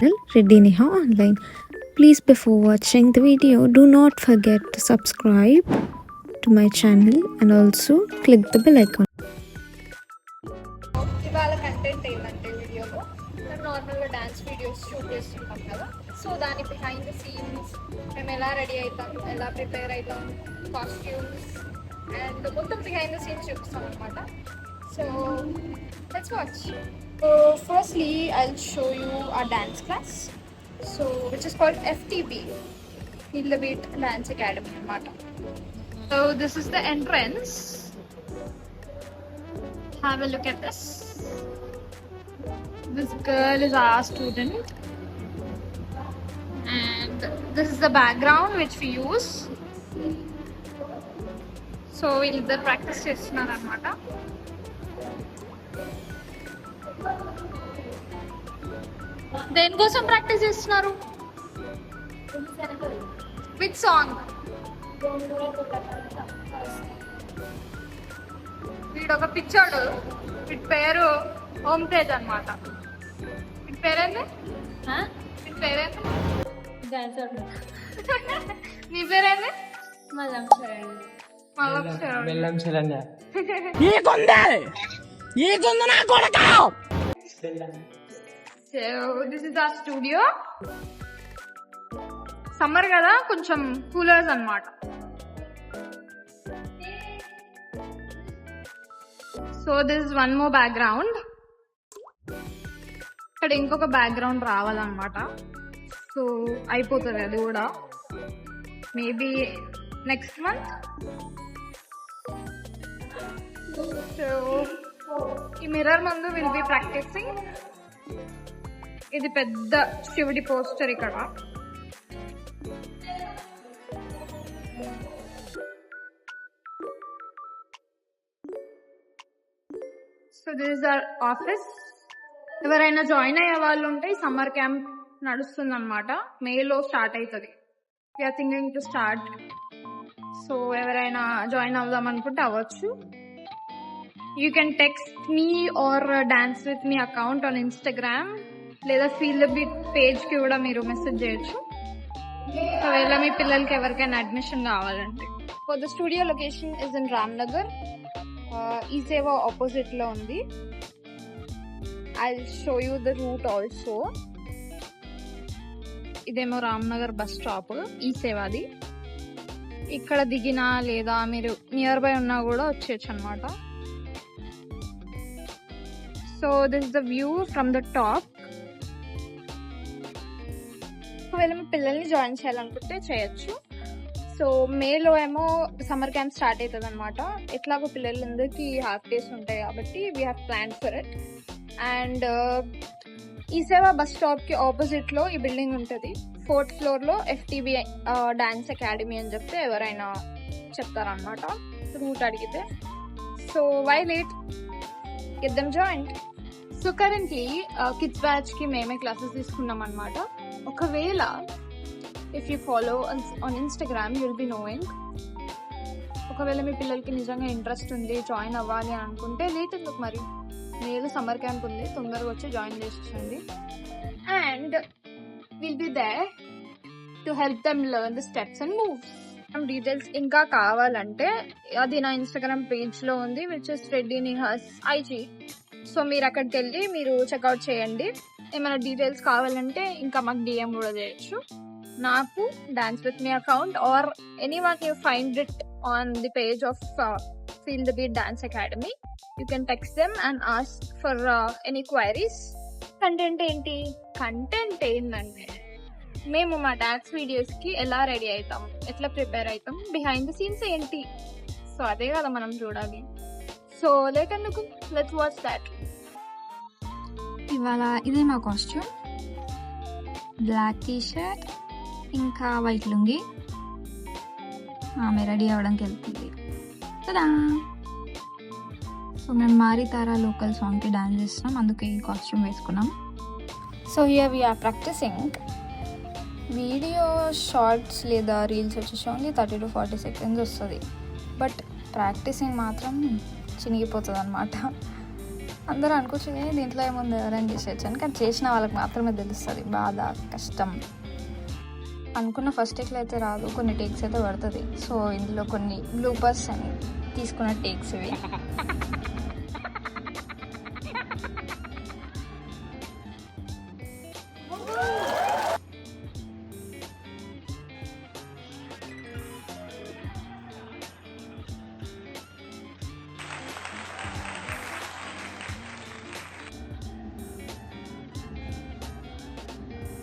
Reddy Neha Online. Please, before watching the video, do not forget to subscribe to my channel and also click the bell icon. ఇవాళ content ఏంటంటే వీడియోలో మేము నార్మల్గా dance videos shoot చేస్తుంటాం కదా, so దాని behind the scenes మేము ఎలా రెడీ అవుతాం, ఎలా ప్రిపేర్ అవుతాం, కాస్ట్యూమ్స్ అండ్ మొత్తం బిహైండ్ ద సీన్స్ చూపిస్తాం అనమాట. So let's watch. Firstly, I'll show you our dance class, so which is called FTB, Feel the Beat Dance Academy anamata. So this is the entrance. Have a look at this. This girl is our student and this is the background which we use. So we'll either practice chestunnaru anamata. దేనికోసం practice చేస్తున్నారు? With song? వీడొక పిచ్చాడు, వీటి పేరు ఓం తేజ్ అనమాట. వీటి పేరేంది? వీటి పేరేంది? నీ పేరేంది? So this is our studio. Summer కదా, కొంచెం కూలర్స్ అన్నమాట. So this is one more background. ఇక్కడ ఇంకొక బ్యాక్గ్రౌండ్ రావాలన్నమాట. సో అయిపోతుంది అది కూడా మేబీ నెక్స్ట్ మంత్. సో ఈ మిర్రర్ ముందు విల్ బి ప్రాక్టీసింగ్. ఇది పెద్ద శివుడి పోస్టర్ ఇక్కడ. So this is our office. ఎవరైనా జాయిన్ అయ్యే వాళ్ళు ఉంటే సమ్మర్ క్యాంప్ నడుస్తుంది అనమాట. మేలో స్టార్ట్ అవుతుంది. We're thinking to start. So ఎవరైనా జాయిన్ అవుదాం అనుకుంటే అవ్వచ్చు. You can text me or dance with me account on Instagram, లేదా ఫీల్ ద బీట్ పేజ్ కి కూడా మీరు మెసేజ్ చేయొచ్చు ఒకవేళ మీ పిల్లలకి ఎవరికైనా అడ్మిషన్ కావాలంటే. For the studio location is in Ramnagar. ఈ సేవా ఆపోజిట్ లో ఉంది. I show you the route also. ఇదేమో రామ్నగర్ బస్ స్టాప్, ఈ సేవాది. ఇక్కడ దిగినా లేదా మీరు నియర్ బై ఉన్నా కూడా వచ్చేయచ్చు అనమాట. So this is the view from the top. ఒకవేళ మీ పిల్లల్ని జాయిన్ చేయాలనుకుంటే చేయొచ్చు. సో మేలో ఏమో సమ్మర్ క్యాంప్ స్టార్ట్ అవుతుంది అనమాట. ఎట్లాగో పిల్లలందరికీ హాఫ్ డేస్ ఉంటాయి కాబట్టి we have plan for it. And ఈ సేవా బస్ స్టాప్ కి ఆపోజిట్ లో ఈ బిల్డింగ్ ఉంటుంది. 4th floor లో FTB డాన్స్ అకాడమీ అని చెప్తే ఎవరైనా చెప్తారనమాట రూట్ అడిగితే. So why late, get them joined. So currently kids batch కి మేమే క్లాసెస్ తీసుకున్నాం అనమాట. ఒకవేళ if you follow on Instagram you will be knowing. ఒకవేళ మీ పిల్లలకి నిజంగా ఇంట్రెస్ట్ ఉంది, జాయిన్ అవ్వాలి అని అనుకుంటే లేట్ ఎందుకు మరి, మేలో సమ్మర్ క్యాంప్ ఉంది, తొందరగా వచ్చి జాయిన్ చేసేయండి. And will be there to help them learn the steps and moves. Details ఇంకా కావాలంటే అది నా ఇన్స్టాగ్రామ్ పేజ్ లో ఉంది, which is Reddy Nihas IG. So మీరు అక్కడికి వెళ్ళి మీరు చెక్అవుట్ చేయండి. ఏమైనా డీటెయిల్స్ కావాలంటే ఇంకా మాకు DM కూడా చేయొచ్చు. నాకు dance with me account or anyone you find it on the page of feel the beat dance academy. You can text them and ask for any queries. Content ఏంటి? Content ఏంటంటే మేము మా డాన్స్ వీడియోస్ కి ఎలా ready అవుతాం, ఎట్లా prepare అవుతాం, behind the scenes ఏంటి. సో అదే కదా మనం చూడాలి. సో లేట్ ఎందుకు, లెట్స్ వాచ్ దాట్. ఇవాళ ఇదే మా కాస్ట్యూమ్. బ్లాక్ టీషర్ట్ ఇంకా వైట్ లుంగి. ఆమె రెడీ అవ్వడానికి వెళ్తుంది కదా. సో మేము మారి తారా లోకల్ సాంగ్కి డాన్స్ చేస్తున్నాం, అందుకే ఈ కాస్ట్యూమ్ వేసుకున్నాం. So here we're practising. Video shorts లేదా రీల్స్ వచ్చేసి ఓన్లీ 30 to 40 seconds వస్తుంది. బట్ ప్రాక్టీసింగ్ మాత్రం చినిగిపోతుంది అనమాట. అందరూ అనుకోవచ్చు దీంట్లో ఏముంది ఎవరైనా చేసేయచ్చు అని, కానీ చేసిన వాళ్ళకి మాత్రమే తెలుస్తుంది బాధ కష్టం. అనుకున్న ఫస్ట్ టేక్లో అయితే రాదు, కొన్ని టేక్స్ అయితే పడుతుంది. సో ఇందులో కొన్ని బ్లూపర్స్ అని తీసుకున్న టేక్స్ ఇవి.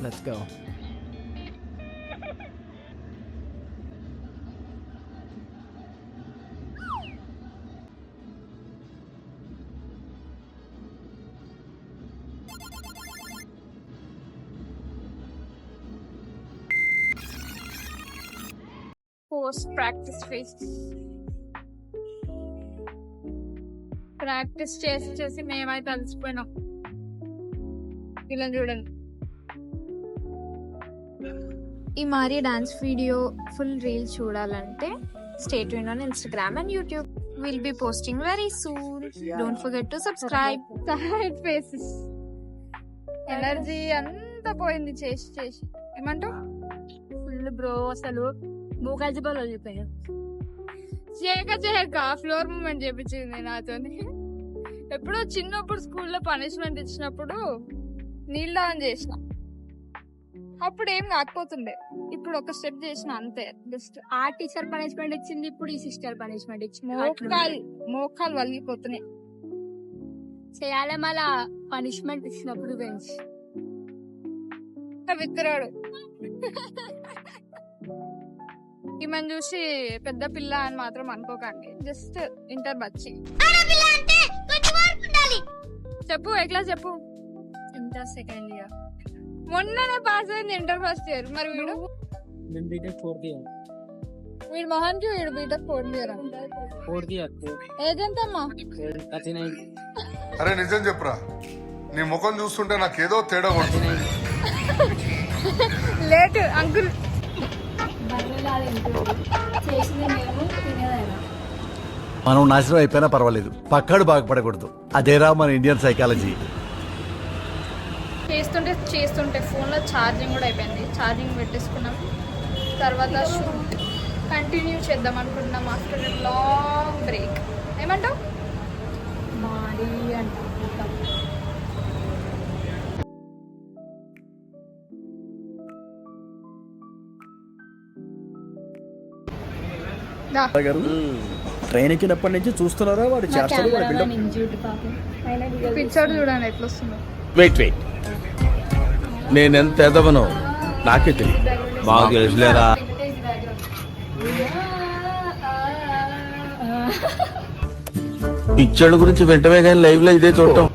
Let's go. Post practice face. Practice చేసి చేసి మేమైతే అలసిపోయినాం. ఇలా చూడండి. ఈ మారి డాన్స్ వీడియో ఫుల్ రీల్ చూడాలంటే stay tune on Instagram and YouTube. Will be posting very soon. Don't forget to subscribe. Tired faces, energy అంతా పోయింది చేసి చేసి. ఏమంటావు? ఫుల్ బ్రో, అసలు మోకాలు చెప్పాలి చెప్పాను. చేయక ఫ్లోర్ మూమెంట్ చేపించింది నాతో. ఎప్పుడో చిన్నప్పుడు స్కూల్లో పనిష్మెంట్ ఇచ్చినప్పుడు నీళ్ళు ఆన్ చేసిన, అప్పుడు ఏం కాకపోతుండే. ఇప్పుడు ఒక స్టెప్ చేసిన అంతే. జస్ట్ ఆ టీచర్ పనిష్మెంట్ ఇచ్చింది, ఇప్పుడు ఈ సిస్టర్ పనిష్మెంట్ ఇచ్చింది. మోకాలు వలిగిపోతున్నాయి. చేయాలి మళ్ళా పనిష్మెంట్ ఇచ్చినప్పుడు బెంచ్ విత్తరాడు. ఈమెను చూసి పెద్ద పిల్ల అని మాత్రం అనుకోకండి, జస్ట్ ఇంటర్ బచ్చి. చెప్పు ఎట్లా చెప్పు. ఇంటర్ సెకండ్ ఇయర్, మొన్ననే పాస్ అయింది ఇంటర్ ఫస్ట్ ఇయర్. మరి వీడు వీడు మొహన్కి వీడు బీటెక్ ఫోర్త్ ఇయర్. ఏజ్ ఎంతమ్మా? అరే నిజం చెప్పురా, నీ ముఖం చూస్తుంటే నాకేదో తేడా కొడుతుంది. Late uncle. మనం నాశనం అయిపోయినా పర్వాలేదు, పక్కాడు బాగుపడకూడదు. అదేరా మన ఇండియన్ సైకాలజీ. చేస్తుంటే ఫోన్లో ఛార్జింగ్ కూడా అయిపోయింది. ఛార్జింగ్ పెట్టేసుకున్నాం. తర్వాత షూట్ కంటిన్యూ చేద్దాం అనుకుంటున్నాం ఆఫ్టర్ లాంగ్ బ్రేక్. ఏమంటావు? మారి అంటాం. ట్రైన్ ఎక్కినప్పటి నుంచి చూస్తున్నారా వాడు చేస్తాడు వాడు బిల్డప్. పిక్చర్ చూడండి ఎట్లా వస్తుందో. వెయిట్ నేనెంత ఎదవనో నాకే తెలియదు. బాగా తెలుసులేరా. పిక్చర్ గురించి వెంటనే కానీ లైవ్ లో ఇదే చూడటం.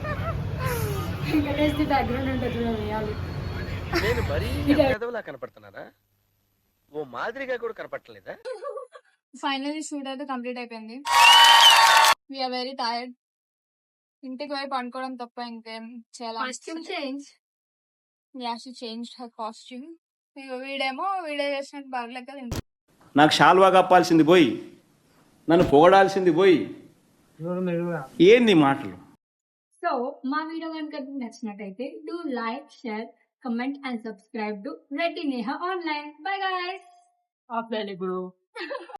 నేను మరీ ఎదవలా కనపడుతున్నారా? ఓ మాదిరిగా కూడా కనపడలేదా? ఫైనల్లీ షూట్ అయితే కంప్లీట్ అయిపోయింది. We're very tired. ఇంటికి పోయి పండుకోవడం తప్ప ఇంకేం చేయాలి. Yashi change her costume. వీడేమో వీడియో చేసినట్టు బాగలేక నాకు షాల్వా కప్పాల్సింది పోయి, నన్ను పొగడాల్సింది పోయి, ఏంది మాటలు. సో మా వీడియో కనుక నచ్చినట్టయితే do like, share, comment and subscribe to Reddy Neha online. Bye guys. Offline ఇప్పుడు